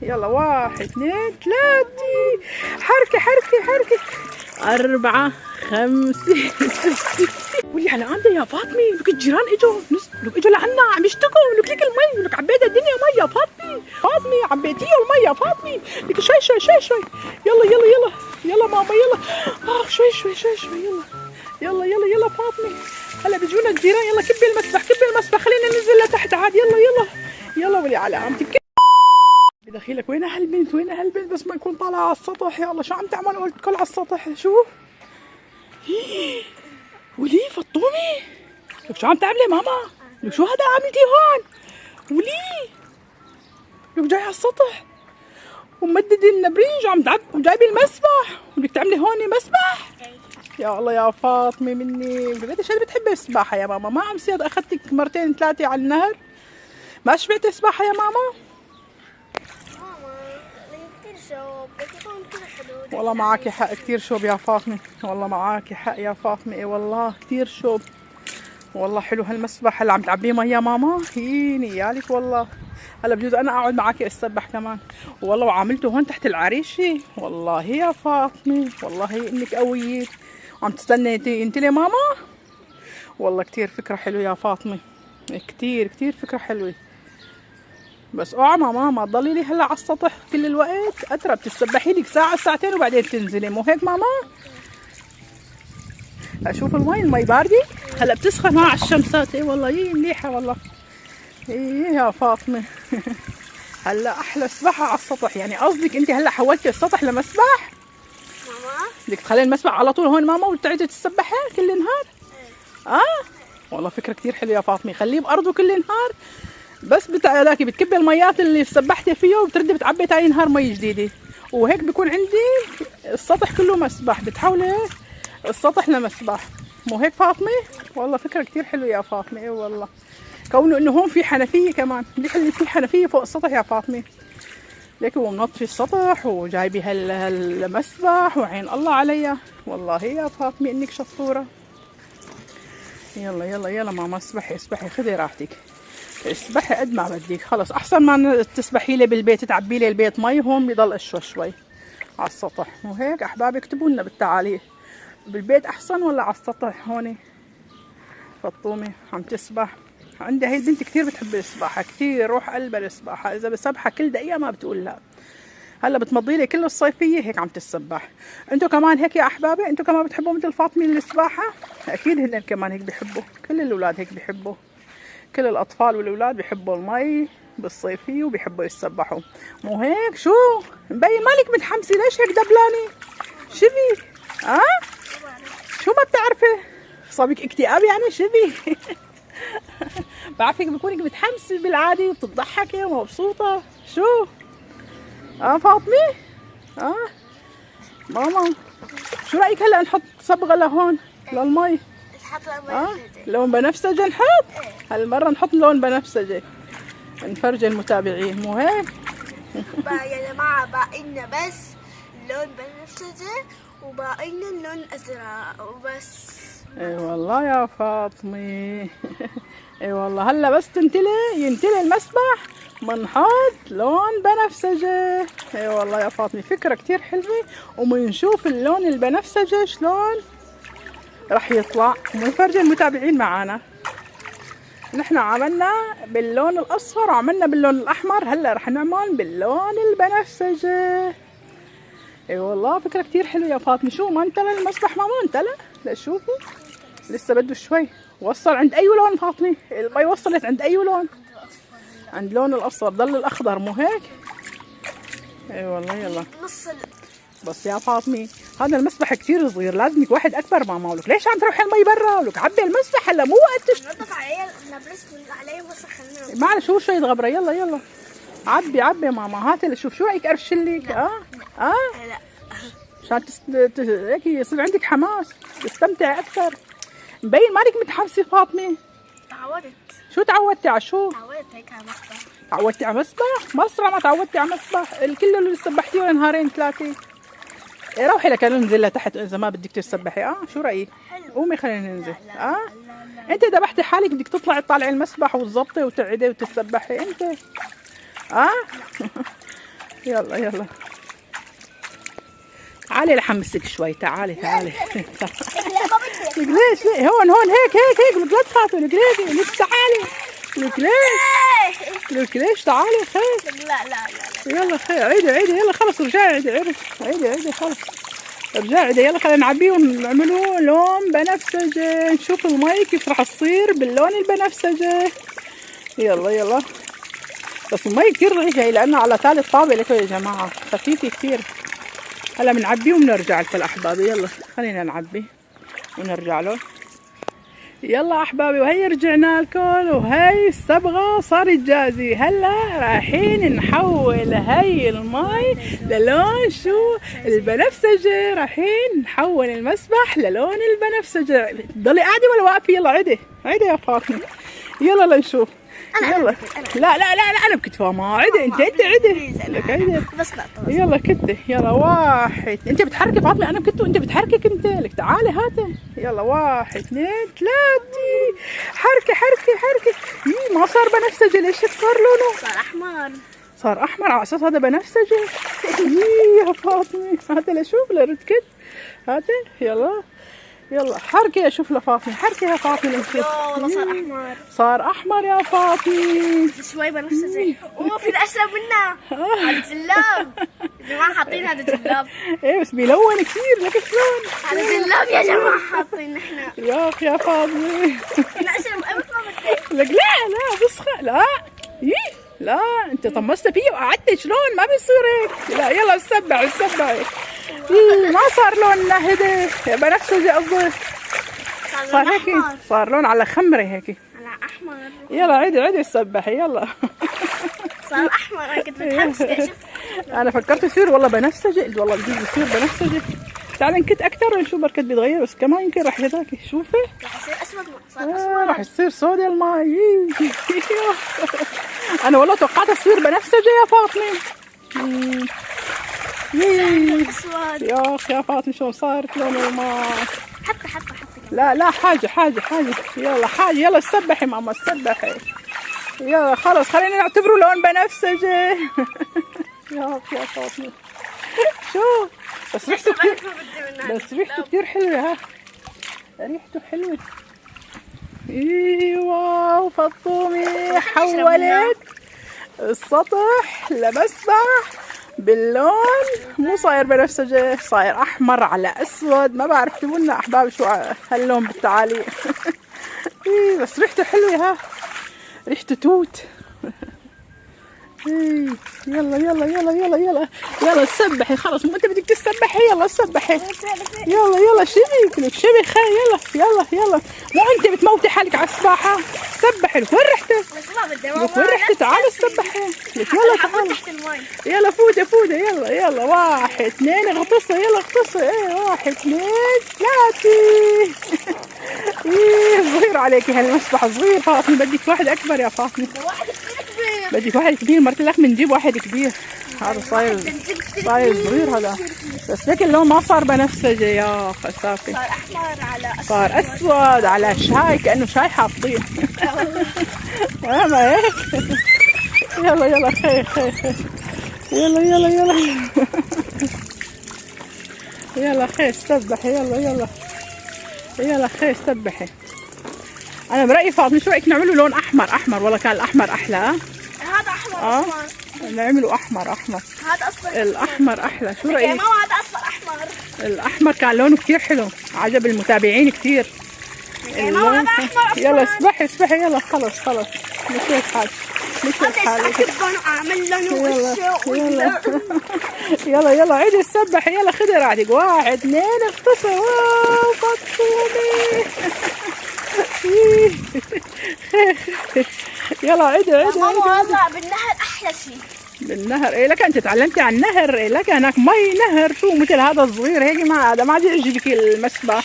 يلا 1 2 3 حركة حركة حركة 4 5 6 ولي على عندي يا فاطمة. لك الجيران اجوا لك اجوا لعنا عم يشتكوا. لك المي لك عبيت الدنيا مي يا فاطمة. فاطمة عبيتيه المي يا فاطمة. لك شوي شوي شوي شوي. يلا يلا يلا يلا ماما يلا. شوي شوي شوي شوي يلا يلا يلا يلا فاطمة. هلا بيجونا الجيران. يلا كبي المسبح كبي المسبح. خلينا ننزل لتحت عاد. يلا يلا يلا ولي على عمتك. بدخيلك وين هالبنت وين هالبنت بس ما نكون طالعة على السطح. يلا شو عم تعمل؟ قلت كل على السطح. شو ولي فطومي لك شو عم تعملي ماما؟ لك شو هذا عملتي هون؟ ولي لك جاي على السطح ومددي النبريج وعم وجايبي المسبح ولك تعملي هون مسبح. يا الله يا فاطمة مني قديش بتحبي السباحة يا ماما؟ ما عم صير اخذتك مرتين ثلاثة على النهر ما شبعتي سباحة يا ماما؟ والله معك حق كثير شوب يا فاطمة. والله معك حق يا فاطمة. اي والله كثير شوب. والله حلو هالمسبح. هلا عم تعبيه مي يا ماما؟ هيني يالك والله. هلا بجوز انا اقعد معك اسبح كمان. والله وعاملته هون تحت العريشة. والله يا فاطمة والله انك قوية وعم تستني انت لي ماما. والله كثير فكرة حلوة يا فاطمة. كثير كثير فكرة حلوة. بس اوعى ماما ما تضلي لي هلا على السطح كل الوقت. اترى بتسبحي لك ساعة ساعتين وبعدين تنزلي مو هيك ماما؟ اشوف المي باردة هلا بتسخن على الشمسات. اي والله هي مليحة والله. ايه يا فاطمة. هلا احلى سباحة على السطح. يعني قصدك انت هلا حولتي السطح لمسبح؟ ماما بدك تخلي المسبح على طول هون ماما وتقعدي تسبحي كل النهار؟ والله فكرة كثير حلوة يا فاطمة. خليه بأرضه كل النهار بس هذاكي بتكبي الميات اللي سبحتي فيه وبتردي بتعبي تاني نهار مي جديده وهيك بيكون عندي السطح كله مسبح. بتحولي السطح لمسبح مو هيك فاطمه؟ والله فكره كثير حلوه يا فاطمه. اي والله كونه انه هون في حنفيه كمان. ليك اللي في حنفيه فوق السطح يا فاطمه. ليك هو منطفي السطح وجايبي هالمسبح وعين الله عليها. والله يا فاطمه انك شطوره. يلا يلا يلا ماما اسبحي اسبحي خذي راحتك. اسبحي قد ما بدك. خلص احسن ما تسبحي لي بالبيت تعبي لي البيت مي. هون بضل اشوى شوي على السطح. وهيك احبابي اكتبوا لنا بالتعاليق بالبيت احسن ولا على السطح؟ هون فطومه عم تسبح. عندي هي البنت كثير بتحب السباحه كثير روح قلبها السباحه. اذا بسبحها كل دقيقه ما بتقول لا. هلا بتمضي لي كل الصيفيه هيك عم تسبح. انتم كمان هيك يا احبابي؟ انتم كمان بتحبوا مثل فاطمه السباحه؟ اكيد هن كمان هيك بيحبوا. كل الاولاد هيك بيحبوا. كل الأطفال والأولاد بيحبوا المي بالصيفية وبيحبوا يتسبحوا مو هيك؟ شو مبين مالك متحمسة؟ ليش هيك دبلانة؟ شبي؟ شو ما بتعرفي؟ صابك اكتئاب يعني شبي؟ بعرفك بكونك متحمسة بالعادة وبتضحكي ومبسوطة. شو؟ فاطمة؟ ماما شو رأيك هلا نحط صبغة لهون للمي؟ لون بنفسجي نحط؟ هالمرة نحط لون بنفسجي نفرجي المتابعين مو هيك؟ يا جماعة باقينا بس لون بنفسجي وباقينا اللون أزرق وبس. اي والله يا فاطمة. اي والله هلا بس ينتلي المسبح بنحط لون بنفسجي. اي والله يا فاطمة فكرة كتير حلوة. وبنشوف اللون البنفسجي شلون رح يطلع ونفرجي المتابعين معانا. نحن عملنا باللون الاصفر وعملنا باللون الاحمر. هلا رح نعمل باللون البنفسجي. اي والله فكره كثير حلوه يا فاطمه. شو ما انتلى المسبح؟ ما انتلى. لا شوفوا لسه بده شوي. وصل عند اي لون فاطمه؟ المي وصلت عند اي لون؟ عند لون الاصفر. ضل الاخضر مو هيك؟ اي والله يلا بس يا فاطمه هذا المسبح كثير صغير. لازمك واحد اكبر ماما. ولك ليش عم تروحي المي برا؟ ولك عبي المسبح هلا مو وقت نضف علي نبرس علي بس خلينا معلش هو شوي غبره. يلا يلا عبي عبي ماما. هاتي شوف شو رايك ارشلك؟ لا عشان هيك يصير عندك حماس تستمتعي اكثر. مبين مالك متحمسه فاطمه. تعودت. شو تعودتي على شو؟ تعودت هيك على مسبح. تعودتي على مسبح؟ مسرح ما تعودتي على مسبح. الكل اللي سبحتيه نهارين ثلاثه. روحي لك ننزل لتحت اذا ما بدك تسبحي. شو رايك؟ قومي خلينا ننزل. لا انت ذبحتي حالك بدك تطلعي تطلعي المسبح وتظبطي وتقعدي وتسبحي انت. يلا يلا تعالي لحمسك شوي، تعالي تعالي. لك ليش هون هيك لك لا تخافي، لك ليش تعالي، لك ليش تعالي خير. لا يلا خير عيدي يلا خلص ارجعي عيدي خلص ارجعي عيدي يلا. خلينا نعبيه ونعمله لون بنفسجي، نشوف المي كيف راح تصير باللون البنفسجي. يلا بس المي كتير رغيفة لأنه على ثالث طابة لكم يا جماعة، خفيفة كتير. هلا بنعبيه وبنرجع لكم أحبابي. يلا خلينا نعبي ونرجع له. يلا أحبابي وهي رجعنا لكم، وهي الصبغة صارت جاهزة. هلا رايحين نحول هي المي للون شو البنفسجي، رايحين نحول المسبح للون البنفسجي. تضلي قاعدة ولا واقفة؟ يلا عيدي يا فاطمة، يلا لنشوف. يلا لا انا بكتفها ما عيدي انت عيدي لك عيدي بس لا يلا كتي. يلا واحد، انت بتحركي فاطمه، انا بكت وانت بتحركك انت. لك تعالي هاتي. يلا 1 2 3 حركي. ما صار بنفسجي، ليش صار لونه؟ صار احمر على اساس هذا بنفسجي. يا فاطمه هاتي لشوف لرتكت هاتي. يلا حركي اشوف لفاطمه، حركي يا فاطمه لنشوف. والله صار احمر يا فاطمه. شوي بنفسجي. اوه في اشرب منها. هذا جلاب يا جماعه، حاطين هذا جلاب. ايه بس بيلون كثير لك شلون. هذا جلاب يا جماعه حاطين احنا. يا اخي يا فاطمه انا اشرب قبل ما بدي. لك لا بسخة لا انت طمست فيه وقعدت شلون ما بيصير هيك. لا يلا سبعي ما صار لون هدي بنفسجي قصدي، صار هيك صار لون على خمري هيك على احمر. يلا عيدي سبحي يلا. صار احمر. انا كنت متحمسه اشوف. انا فكرت يصير والله بنفسجي، قلت والله بجوز يصير بنفسجي. تعالي نكت اكثر ونشوف بركت بيتغير، بس كمان يمكن راح هداكي شوفي راح يصير اسود. صار اسود. راح يصير سوداء الماء. انا والله توقعت تصير بنفسجي يا فاطمه. اسود. يا اخي يا فاطمه شلون صارت لون الماء. حتى لا حاجه يلا حاجه. يلا سبحي ماما سبحي. يلا خلص خلينا نعتبره لون بنفسجي. يا اخي يا فاطمه شوف بس ريحته كتير حلوه. ها ريحته حلوه. واو فطومي حولت السطح لمسبح باللون مو صاير بنفسجي، صاير احمر على اسود. ما بعرف اكتبوا لنا احبابي شو هاللون بالتعاليق. بس ريحته حلوه. ها ريحته توت. يلا سبحي خلص. مو انت بدك تسبحي؟ يلا سبحي. يلا شبك يلا مو انت بتموتي حالك على السباحه. سبحي. لك وين رحتي؟ تعالي سبحي. لك يلا تعالي. يلا فوتي يلا 1 2 اغطسي. يلا اغطسي. 1 2 3. صغير عليكي هالمسبح صغير فاطمه، بدك واحد اكبر يا فاطمه. بدك واحد كبير. مرت لك بنجيب واحد كبير. هذا صاير صغير هذا. بس لكن اللون ما صار بنفسجي يا خسافي. صار احمر على اسود. صار اسود على شاي، كانه شاي حاطين. ما هيك. يلا خير. يلا خير سبحي. يلا خير سبحي. انا برايي فاطمه شو رايك نعمله لون احمر؟ والله كان الاحمر احلى. هذا احمر اصفر. نعمله احمر. هذا اصفر. الاحمر احلى. شو رايك؟ يا ماما هذا اصفر احمر. الاحمر كان لونه كثير حلو، عجب المتابعين كثير. يا ماما هذا احمر. يلا اسبحي يلا خلص مشيت حالك. اعمل لونه يلا عيدي السبحي. يلا خذي راحتك. 1 2 اغطسي. واو فطومي. يلا عيدي ماما والله بالنهر احلى شيء. بالنهر ايه لك انت تعلمتي عن النهر. إيه لك هناك مي نهر شو مثل هذا الصغير هيك. ما هذا ما عاد يعجبك المسبح.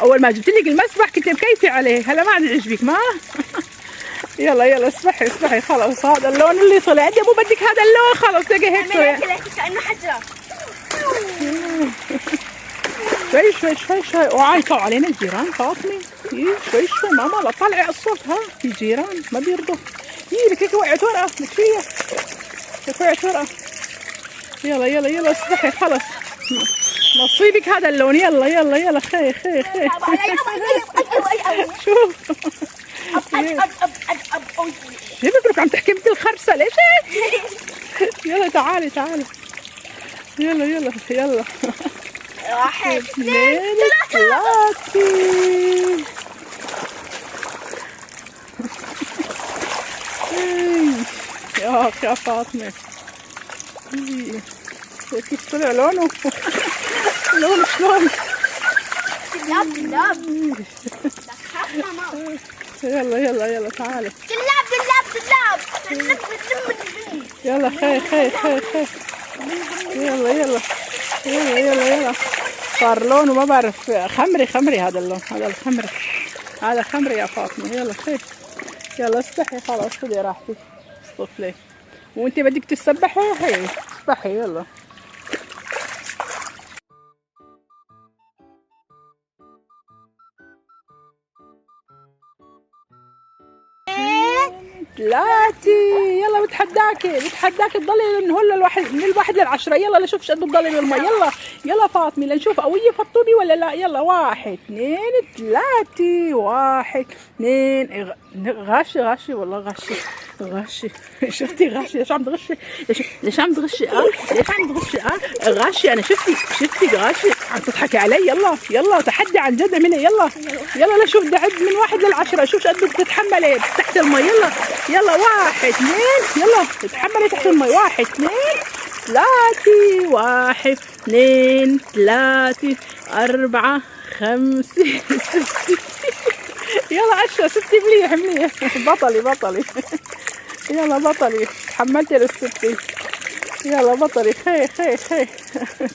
اول ما جبت لك المسبح كنت مكيفه عليه، هلا ما عاد يعجبك ما. يلا اسبحي خلص. هذا اللون اللي طلع انت مو بدك هذا اللون خلص. تلاقي هيك كأنه حجره. شوي. اوعى يطلعوا علينا الجيران فاطمه. شوي ماما لا تطلعي الصوت. ها في جيران ما بيرضوا. لك هيك وقعت ورقه. لك فيها هيك وقعت ورقه. يلا يلا يلا اسبحي خلص. نصيبك هذا اللون. يلا يلا يلا خي خي خي. شوف شوفك عم تحكي مثل الخرسة ليش هيك؟ يلا تعالي تعالي. يلا يلا يلا. 1 2 3. يا اخي يا فاطمة كيف طلع لونه. لونه شلون. جلاب جلاب. دخلنا ماما. يلا يلا يلا تعالي. جلاب جلاب جلاب. يلا خي خي خي خي. يلا يلا يلا يلا يلا. صار لونه ما بعرف خمري خمري هذا اللون. هذا الخمري هذا خمري يا فاطمة. يلا خي يلا اسبحي خلاص خذي راحتك. اصطفلي وانت بدك تسبحي. هي اسبحي يلا. ثلاثة. يلا بتحداكي تضلي من هلا من 1 ل10. يلا لشوف شو قد بتضلي بالمي. يلا يلا فاطمة لنشوف قوية فطومي ولا لا. يلا 1 2 3. 1 2. غشي والله غشي. شفتي غشي ليش عم تغشي؟ ليش عم تغشي؟ ليش عم تغشي؟ غشي انا شفتي غشي عم تضحكي علي. يلا يلا تحدي عن جد اعملي. يلا يلا لشوف بدي اعد من 1 ل10. شوف قد بدك تتحملي تحت المي. يلا يلا 1 2. يلا تتحملي تحت المي. 1 2 3. 1 2 3 4 5 6. يلا 10. 6 مليح. بطلي. يلا بطلي. تحملتي لل6. يلا بطلي. خي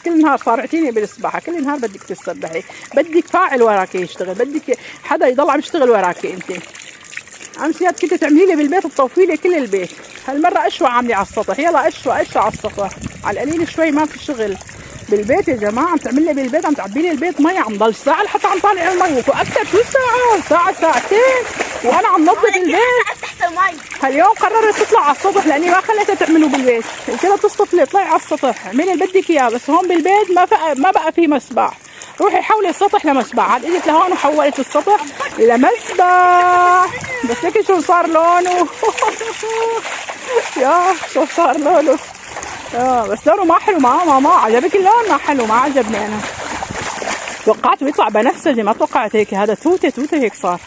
كل نهار صارعتيني بالسباحة. كل نهار بدك تسبحي. بدك فاعل وراك يشتغل. بدك حدا يضل عم يشتغل وراك. انت امسيات كنت تعملي لي بالبيت تطوفي لي كل البيت. هالمرة اشوى عاملي على السطح. يلا اشوى على السطح على القليل شوي. ما في شغل بالبيت يا جماعة. عم تعمل لي بالبيت عم تعبي لي البيت مي. عم ضل ساعة لحتى عم طالع المي واكثر. شو ساعة ساعتين وانا عم نظف البيت. تحت المي. هاليوم قررت تطلع على السطح لاني ما خليتها تعمله بالبيت. قلت لها تصطفلي اطلعي على السطح اعملي اللي بدك اياه. بس هون بالبيت ما بقى في مسبح. روحي حولي السطح لمسبح. عاد اجت لهون وحولت السطح لمسبح. بس ليكي شو صار لونه. يا شو صار لونه. بس لونه ما حلو. ما عجبك اللون. ما حلو. ما عجبني انا. توقعت بيطلع بنفسجي. ما توقعت هيك. هذا توته هيك صار.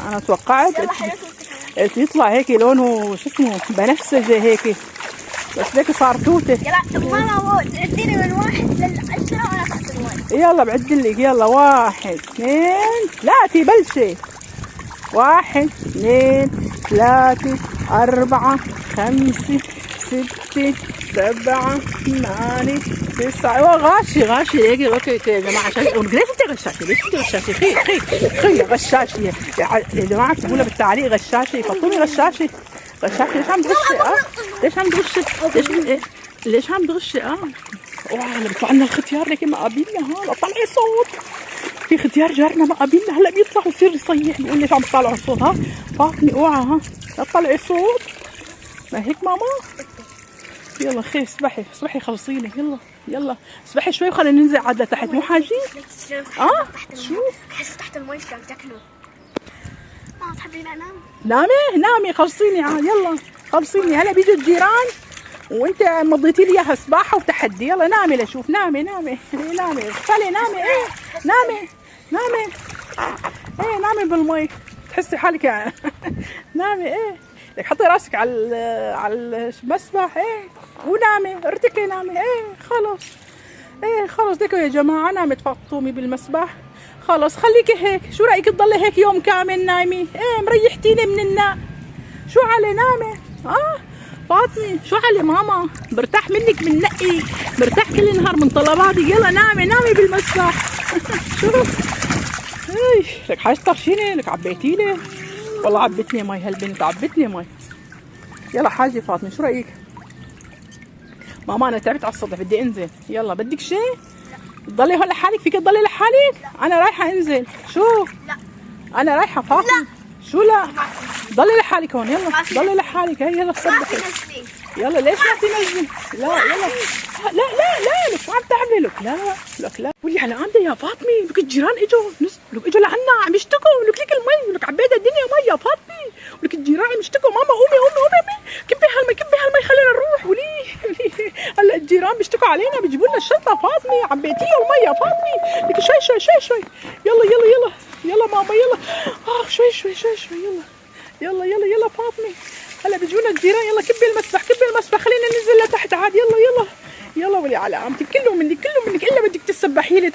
انا توقعت قلت يطلع هيك لونه شو اسمه بنفسجي هيك. بس ليك صار توته. يلا ماما تعديني من 1 ل10 وانا تحت المي. يلا بعدلك. يلا 1 2 3. بلشي. 1 2 3 4 5 6 7 8 9. غاشي هيك غشيتي يا جماعه. ليش انت غشاشي؟ ليش انت غشاشي؟ خي غشاشي يا جماعه. اكتبوا لها بالتعليق غشاشي. فطومي غشاشي. ليش عم تغشي؟ ليش عم تغشي؟ ليش عم تغشي؟ هلا بيطلع لنا الختيار لكن ما قابلنا. هلا طلعي صوت. في ختيار جارنا ما قابلنا. هلا بيطلع ويصير يصيح بيقول ليش عم تطلعوا الصوت. فاطمه اوعى. لا تطلعي صوت. ما هيك ماما. يلا خي اسبحي خلصيني. يلا اسبحي شوي وخلينا ننزل عاد لتحت. مو حاجين. شو بحس تحت المي عم تاكلوا. ما تحبين انام. نامي خلصيني عاد. يلا خلصيني. هلا بيجوا الجيران وانت مضيتي لي اياها سباحه وتحدي. يلا نامي لشوف. نامي اغفلي. نامي نامي بالمي. تحسي حالك يعني. نامي لك حطي راسك على المسبح. ونامي ارتكي. نامي خلص ديكوا يا جماعه. نامت فطومي بالمسبح. خلص خليكي هيك. شو رايك تضلي هيك يوم كامل نايمه؟ مريحتيني من النوم. شو علي نامي. فاطمه شو علي ماما. برتاح منك من نقي. برتاح كل نهار من طلباتي. يلا نامي بالمسبح. شوف لك حاجه طرشيني. لك عبيتي لي. والله عبتني مي هالبنت. عبتني مي. يلا حاجه فاطمه شو رايك؟ ماما انا تعبت على السطح بدي انزل. يلا بدك شيء؟ تضلي هون لحالك؟ فيك تضلي لحالك؟ انا رايحه انزل. شو؟ لا انا رايحه فاطمه. شو لا؟ ضلي لحالك هون. يلا ضلي لحالك. هي يلا سبحي. يلا ليش ما تنزل؟ لا يلا لا لا لا لك شو عم تعملي؟ لك لا لك لا ولي على عندي يا فاطمه. لك الجيران اجوا لك اجوا لعنا عم يشتكوا. لك المي لك عبيت الدنيا مي يا فاطمه. ولك الجيران عم يشتكوا. ماما قومي كبي هالمي خلينا نروح. ولي هلا الجيران بيشتكوا علينا بيجيبوا لنا الشرطه. فاطمه عبيتيها المي يا فاطمه. لك شوي يلا ماما يلا. شوي يلا فاطمه. هلا بيجونا الجيران. يلا كبي المسبح خلينا ننزل لتحت عاد. يلا ولي على عمتي كله منك الا بدك تسبحي لي.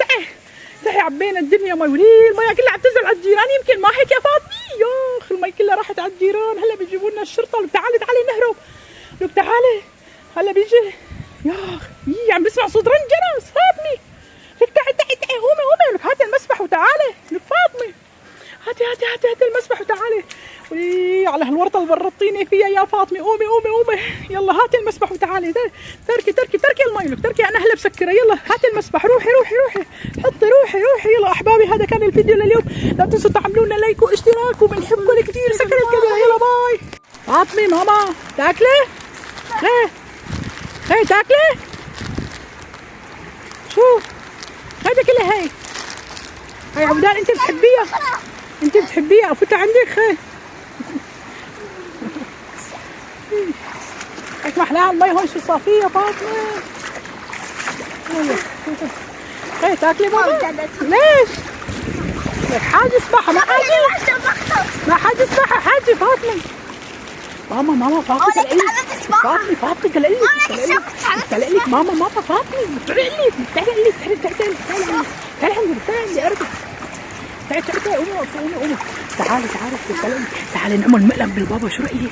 تعي عبينا الدنيا مي. ولي المي كلها عم تنزل على الجيران. يمكن ما هيك يا فاطمه؟ ياخ المي كلها راحت على الجيران. هلا بيجيبوا لنا الشرطه. لك تعالي نهرب. لك تعالي هلا بيجي. ياخ عم بسمع صوت رن جرس. فاطمه لك تعي قومي. لك هاتي المسبح وتعالي. لك فاطمه هاتي المسبح وتعالي. ولي على هالورطه اللي برطيني فيها يا فاطمه. قومي يلا هاتي المسبح وتعالي. تركي المي. لك تركي انا هلا بسكرها. يلا هاتي المسبح. روحي حطي. روحي يلا احبابي. هذا كان الفيديو لليوم. لا تنسوا تعملوا لنا لايك واشتراك وبنحبكم كثير. سكرت كبيره. يلا باي. فاطمه ماما تاكلي؟ خي تاكلي؟ شو هذا كله؟ هاي عبدال انت بتحبيها افوت عندك. هيك ما احلاها المي هون. شو صافيه فاطمه؟ تاكلي ماما؟ ليش؟ لك حاجه سباحه. ما حاجه سباحه حاجه فاطمه. ماما فاطمه تلقلي ماما فاطمه تعالي عندي ارجع. تعالي قومي. تعالي نعمل مقلب بالبابا. شو رايك؟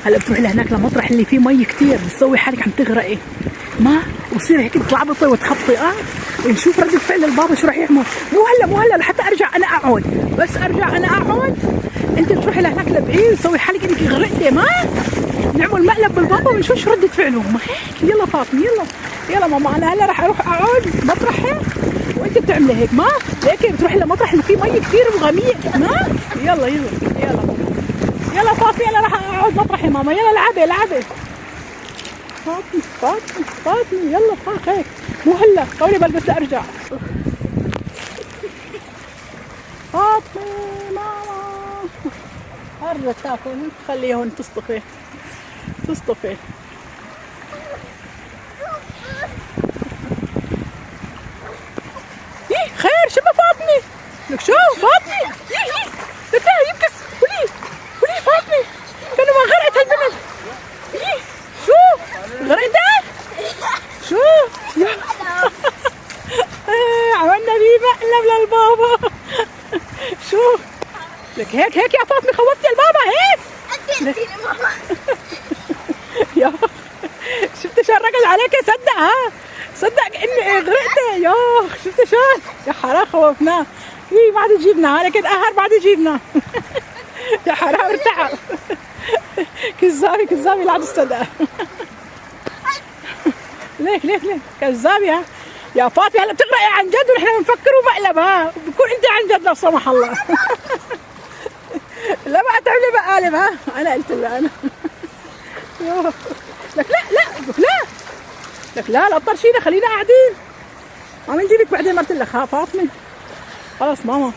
هلا بتروحي لهناك لمطرح اللي فيه مي كثير. بتسوي حالك عم تغرقي ما وتصير هيك تلعبطي وتخبطي. نشوف ردة فعل البابا شو راح يعمل. مو هلا لحتى ارجع انا اقعد. بس ارجع انا اقعد انت بتروحي لهناك لبعيد تسوي حالك انك غرقتي. ما نعمل مقلب بالبابا ونشوف شو ردة فعله. ما هيك؟ يلا فاطمه يلا ماما. انا هلا راح اروح اقعد مطرحي وانت بتعملي هيك. ما ليك بتروحي لمطرح اللي فيه مي كثير وغميق. ما يلا فاطمه. يلا راح اقعد مطرحي ماما. يلا لعبي فاطمه يلا هيك. مو هلا طولي بلبس لارجع. فاطمه ماما هرجت تاكل. خليها هون تصطفي. خير شبه فاطمه. لك شو فاطمه؟ لك لا يبكس. ولي فاطمه كانوا ما غرقت هالبنت. شو غرقت؟ شو عملنا بيه مقلب للبابا. شو لك هيك يا فاطمه خوفتي البابا هيك؟ ماما يا شفت شو ركز عليك؟ صدق اني غرقت. يا شفت شو يا حرام خوفناه. بعد جيبنا هلا كده قهر. بعد جيبنا يا حرام ارتعب. كذابي لا تصدق. ليك كذابي. يا فاطمه هلا بتغرقي عن جد ونحن بنفكروا مقلب. بكون انت عن جد لا سمح الله. لا بقى تعملي مقالب. انا قلت لها انا. لك لا لا تطرشينا. خلينا قاعدين. عم نجيبك بعدين. ما قلت لك فاطمه خلاص ماما.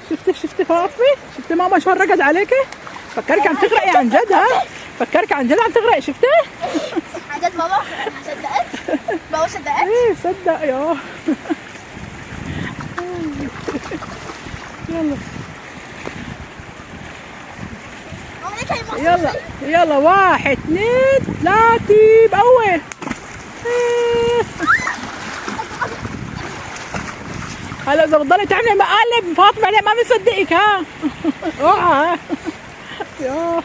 شفتي فاطمه؟ شفتي ماما شو رقد عليك؟ فكرك عم تغرقي عن جد. فكرك عن جد عم تغرقي. شفتي؟ عن جد بابا صدقت؟ بابا صدقت؟ ايه صدق يا. يلا 1 2 3 بقوي. هلا اذا بتضلي تعملي مقالب فاطمه عليه ما بنصدقك. اوعى يا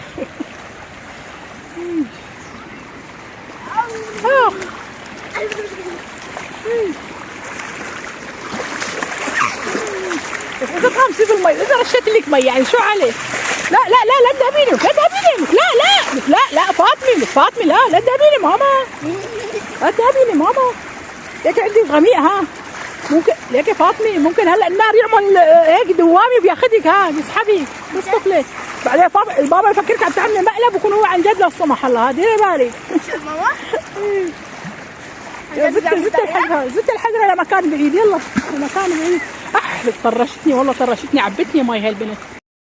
اذا تغمسي بالمي. اذا رشيت لك مي يعني شو عليه؟ لا تدهبيني. لا فاطمه لا تدهبيني ماما. لا تدهبيني ماما. هيك عندي غميق. ممكن ليك يا فاطمه، ممكن هلا النار يعمل هيك دوامي بياخذك، ها بيسحبك بس طفله. بعدين البابا يفكرك عم تعملي مقلب ويكون هو عن جد لو السمح الله، ديري بالك. شو ماما؟ زت الحجره، زت الحجره لمكان بعيد، يلا لمكان بعيد. بس طرشتني والله، طرشتني، عبتني مي هالبنت.